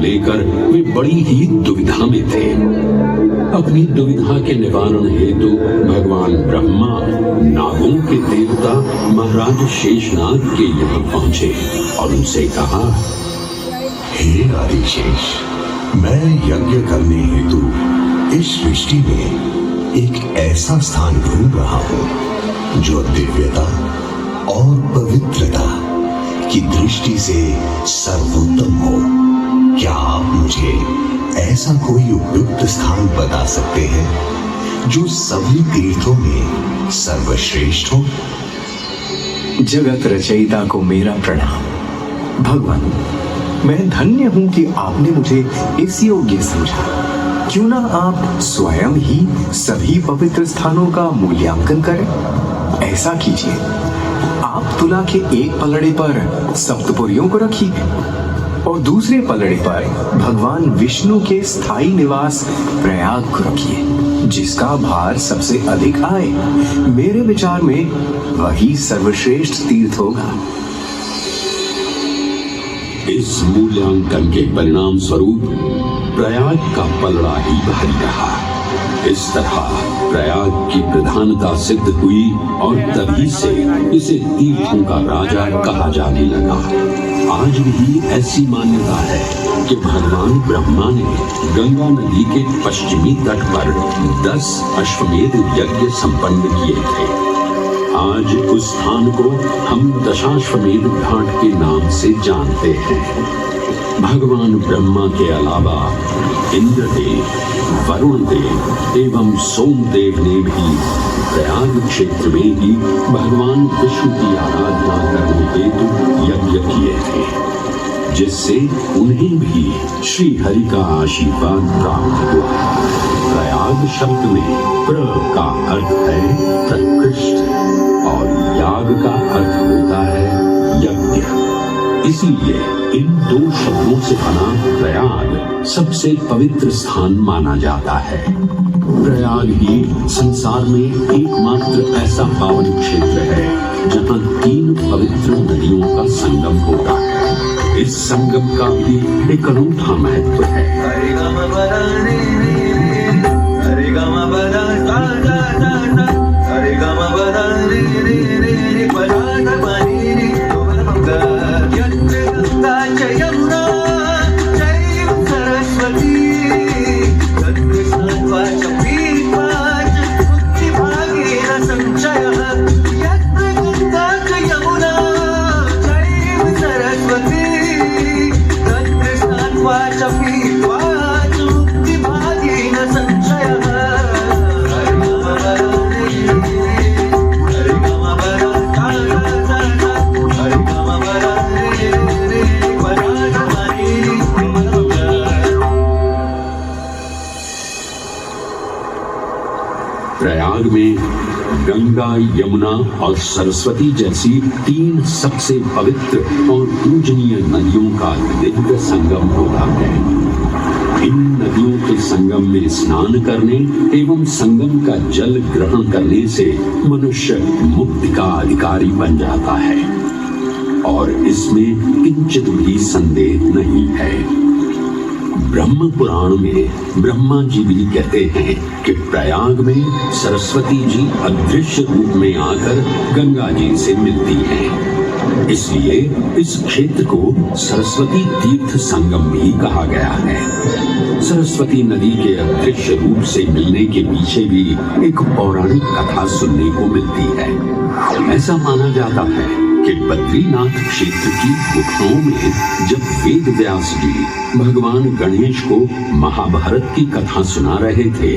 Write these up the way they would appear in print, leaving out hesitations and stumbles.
लेकर वे बड़ी ही दुविधा में थे। अपनी दुविधा के निवारण हेतु भगवान ब्रह्मा नागों के देवता महाराज शेषनाग के यहाँ पहुंचे और उनसे कहा, हे आदिशेष, मैं यज्ञ करने हेतु इस सृष्टि में एक ऐसा स्थान ढूंढ रहा हूँ जो दिव्यता और पवित्रता की दृष्टि से सर्वोत्तम हो। क्या आप मुझे ऐसा कोई उपयुक्त स्थान बता सकते हैं जो सभी तीर्थों में सर्वश्रेष्ठ हो? जगत रचयिता को मेरा प्रणाम। भगवान, मैं धन्य हूं कि आपने मुझे इस योग्य समझा। क्यों ना आप स्वयं ही सभी पवित्र स्थानों का मूल्यांकन करें। ऐसा कीजिए, आप तुला के एक पलड़े पर सप्तपुरियों को रखिए और दूसरे पलड़े पर भगवान विष्णु के स्थायी निवास प्रयाग को रखिए, जिसका भार सबसे अधिक आए। मेरे विचार में वही सर्वश्रेष्ठ तीर्थ होगा। इस मूल्यांकन के परिणाम स्वरूप प्रयाग का पलड़ा ही भारी रहा। इस तरह प्रयाग की प्रधानता सिद्ध हुई और तभी से इसे तीर्थों का राजा कहा जाने लगा। आज भी ऐसी मान्यता है कि भगवान ब्रह्मा ने गंगा नदी के पश्चिमी तट पर 10 अश्वमेध यज्ञ संपन्न किए थे। आज उस स्थान को हम दशाश्वमेध घाट के नाम से जानते हैं। भगवान ब्रह्मा के अलावा इंद्रदेव, वरुण देव एवं सोमदेव ने भी प्रयाग क्षेत्र में ही भगवान विष्णु की आराधना करने हेतु यज्ञ किए थे, जिससे उन्हें भी श्री हरि का आशीर्वाद प्राप्त हुआ। प्रयाग शब्द में प्र का अर्थ है प्रकृष्ट और याग का अर्थ होता है यज्ञ। इसलिए इन दो शब्दों से बना प्रयाग सबसे पवित्र स्थान माना जाता है। प्रयाग ही संसार में एकमात्र ऐसा पावन क्षेत्र है जहाँ 3 पवित्र नदियों का संगम होता है। इस संगम का भी एक अनूठा महत्व है। प्रयाग में गंगा, यमुना और सरस्वती जैसी 3 सबसे पवित्र और पूजनीय नदियों का दिव्य संगम होता है। इन नदियों के संगम में स्नान करने एवं संगम का जल ग्रहण करने से मनुष्य मुक्ति का अधिकारी बन जाता है और इसमें किंचित भी संदेह नहीं है। ब्रह्म पुराण में ब्रह्मा जी भी कहते हैं कि प्रयाग में सरस्वती जी अदृश्य रूप में आकर गंगा जी से मिलती हैं। इसलिए इस क्षेत्र को सरस्वती तीर्थ संगम भी कहा गया है। सरस्वती नदी के अदृश्य रूप से मिलने के पीछे भी एक पौराणिक कथा सुनने को मिलती है। ऐसा माना जाता है कि बद्रीनाथ क्षेत्र की गुफाओं में जब वेद व्यास जी भगवान गणेश को महाभारत की कथा सुना रहे थे,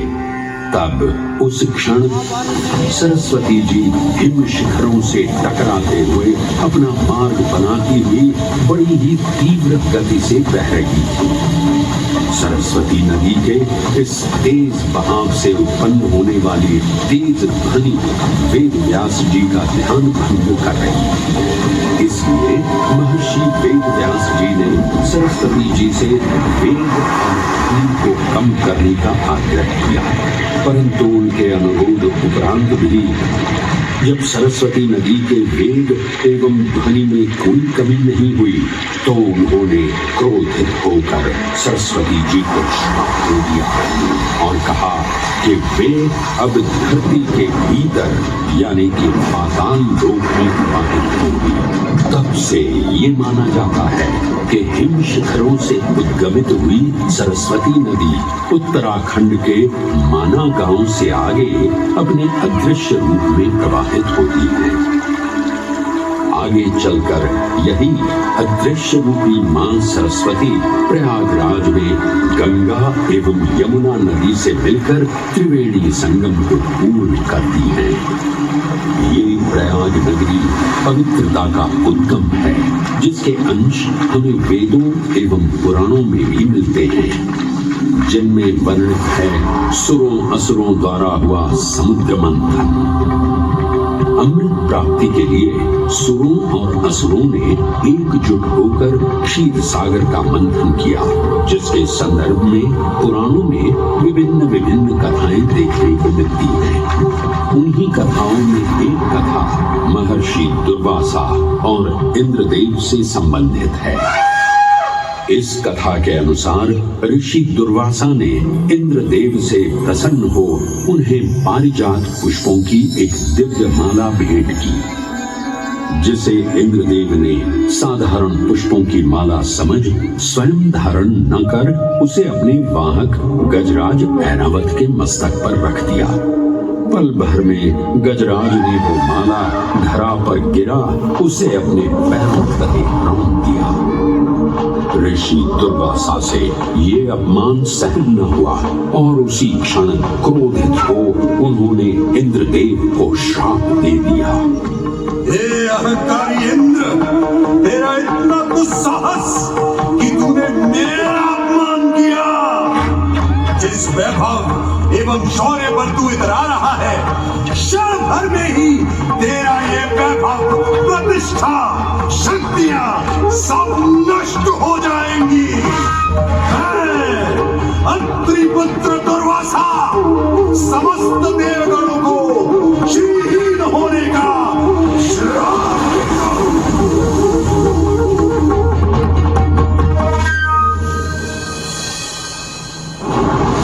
तब उस क्षण सरस्वती जी हिम शिखरों से टकराते हुए अपना मार्ग बनाती हुई बड़ी ही तीव्र गति से बह रही थी। सरस्वती नदी के इस तेज बहाव से उत्पन्न होने वाली तेज ध्वनि वेद व्यास जी का ध्यान भंग कर रही थी। इसलिए महर्षि वेद व्यास जी ने सरस्वती जी से वेग और ध्वनि को कम करने का आग्रह किया, परंतु उनके अनुरोध उपरांत भी जब सरस्वती नदी के वेग एवं ध्वनि में कोई कमी नहीं हुई तो उन्होंने क्रोधित होकर सरस्वती जी को श्राप दे दिया और कहा कि वे अब धरती के भीतर यानी कि पाताल लोक में प्रवाहित होंगी। तब से ये माना जाता है कि हिम शिखरों से उद्गमित हुई सरस्वती नदी उत्तराखंड के माना गांव से आगे अपने अदृश्य रूप में प्रवाहित होती है। आगे चलकर यही अदृश्य रूपी मां सरस्वती प्रयागराज में गंगा एवं यमुना नदी से मिलकर त्रिवेणी संगम को पूर्ण करती है। ये प्रयाग नगरी पवित्रता का उद्गम है, जिसके अंश हमें वेदों एवं पुराणों में भी मिलते हैं, जिनमें वर्णित है सुरों असुरों द्वारा हुआ समुद्र मंथन। अमृत प्राप्ति के लिए सुरों और असुरों ने एकजुट होकर क्षीर सागर का मंथन किया, जिसके संदर्भ में पुराणों में विभिन्न कथाएं देखने को मिलती हैं। उन्हीं कथाओं में एक कथा महर्षि दुर्वासा और इंद्रदेव से संबंधित है। इस कथा के अनुसार ऋषि दुर्वासा ने इंद्रदेव से प्रसन्न हो उन्हें पारिजात पुष्पों की एक दिव्य माला भेंट की, जिसे इंद्रदेव ने साधारण पुष्पों की माला समझ स्वयं धारण न कर उसे अपने वाहक गजराज ऐरावत के मस्तक पर रख दिया। पल भर में गजराज ने वो माला धरा पर गिरा उसे अपने पैरों तले रौंद दिया। ऋषि दुर्वासा से ये अपमान सहन न हुआ और उसी क्षण क्रोधित हो उन्होंने इंद्रदेव को श्राप दे दिया। हे अहंकारी इंद्र, तेरा इतना दुस्साहस कि तूने मेरा अपमान किया। जिस वैभव एवं शौर्य पर तू इतरा रहा है, क्षण भर में ही तेरा ये वैभव, प्रतिष्ठा, शक्तियां सब नष्ट हो जाएंगी। अत्रि पुत्र दुर्वासा समस्त देवगणों को श्रीहीन होने का श्राप देता हूं।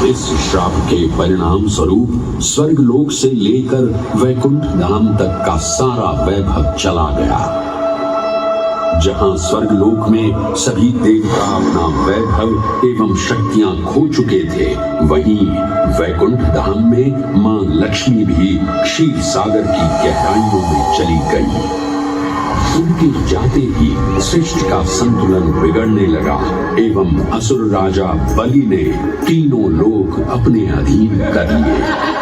इस श्राप के परिणाम स्वरूप स्वर्गलोक से लेकर वैकुंठ धाम तक का सारा वैभव चला गया। जहां स्वर्गलोक में सभी देवता अपना वैभव एवं शक्तियां खो चुके थे, वहीं वैकुंठ धाम में मां लक्ष्मी भी क्षीर सागर की गहराइयों में चली गई। उनके जाते ही सृष्टि का संतुलन बिगड़ने लगा एवं असुर राजा बलि ने तीनों लोक अपने अधीन कर लिए।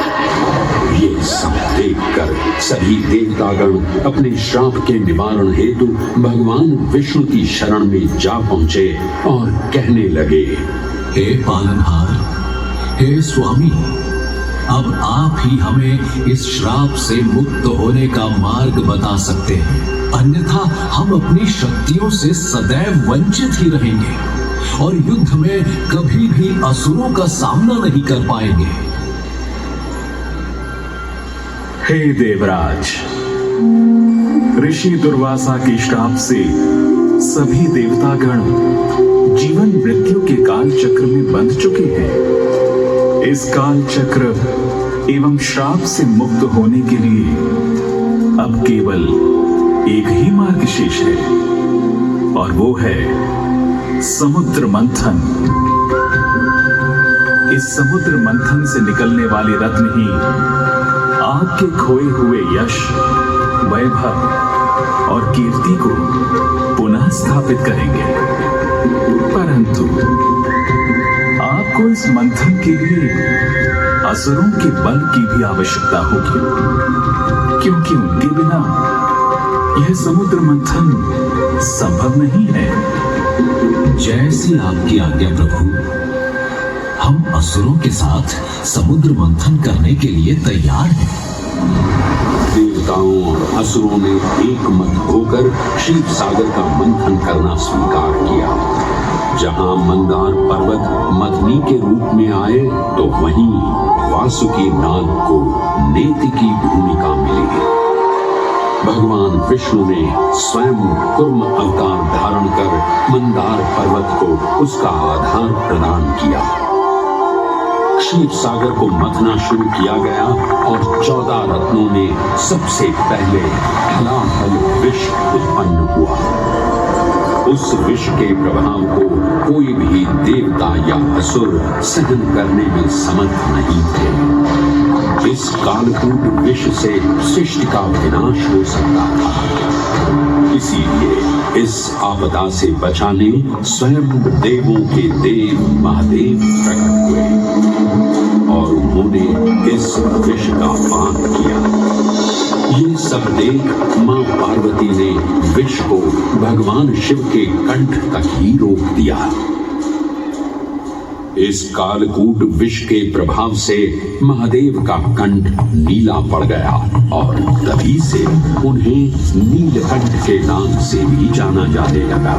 ये सब देखकर सभी देवतागण अपने श्राप के निवारण हेतु भगवान विष्णु की शरण में जा पहुंचे और कहने लगे, हे पालनहार, हे स्वामी, अब आप ही हमें इस श्राप से मुक्त होने का मार्ग बता सकते हैं, अन्यथा हम अपनी शक्तियों से सदैव वंचित ही रहेंगे और युद्ध में कभी भी असुरों का सामना नहीं कर पाएंगे। हे देवराज, ऋषि दुर्वासा के श्राप से सभी देवतागण जीवन मृत्यु के काल चक्र में बंध चुके हैं। इस काल चक्र एवं श्राप से मुक्त होने के लिए अब केवल एक ही मार्ग शेष है और वो है समुद्र मंथन। इस समुद्र मंथन से निकलने वाले रत्न ही आपके खोए हुए यश, वैभव और कीर्ति को पुनः स्थापित करेंगे। परंतु आपको इस मंथन के लिए असुरों के बल की भी आवश्यकता होगी, क्योंकि उनके बिना यह समुद्र मंथन संभव नहीं है। जैसी आपकी आज्ञा प्रभु, हम असुरों के साथ समुद्र मंथन करने के लिए तैयार हैं। देवताओं और असुरों ने एकमत होकर क्षीर सागर का मंथन करना स्वीकार किया। जहां मंदार पर्वत मथनी के रूप में आए तो वहीं वासुकी नाग को नेति की भूमिका मिली। भगवान विष्णु ने स्वयं कूर्म अवतार धारण कर मंदार पर्वत को उसका आधार प्रदान किया। क्षीर सागर को मथना शुरू किया गया और 14 रत्नों में सबसे पहले हलाहल विष उत्पन्न हुआ। उस विष के प्रभाव को कोई भी देवता या असुर सहन करने में समर्थ नहीं थे। इस कालकूट विष से सृष्टि का विनाश हो सकता था। इसीलिए इस आपदा से बचाने स्वयं देवों के देव महादेव प्रकट हुए और उन्होंने इस विष का पान किया। ये सब देख मां पार्वती ने विष को भगवान शिव के कंठ तक ही रोक दिया। इस कालकूट विष के प्रभाव से महादेव का कंठ नीला पड़ गया और तभी से उन्हें नीलकंठ के नाम से भी जाना जाने लगा।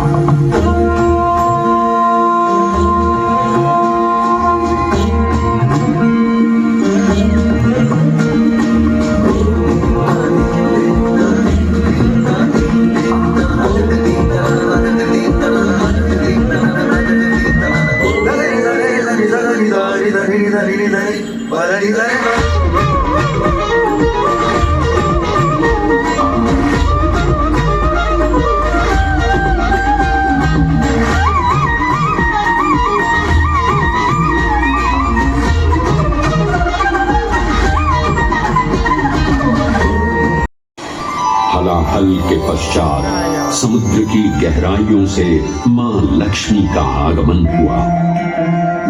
हलाहल के पश्चात समुद्र की गहराइयों से मां लक्ष्मी का आगमन हुआ,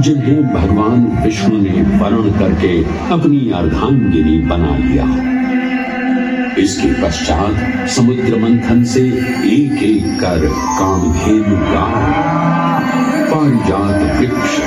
जिन्हें भगवान विष्णु ने वरण करके अपनी अर्धांगिनी बना लिया। इसके पश्चात समुद्र मंथन से एक एक कर कामधेनु गाय, पारिजात वृक्ष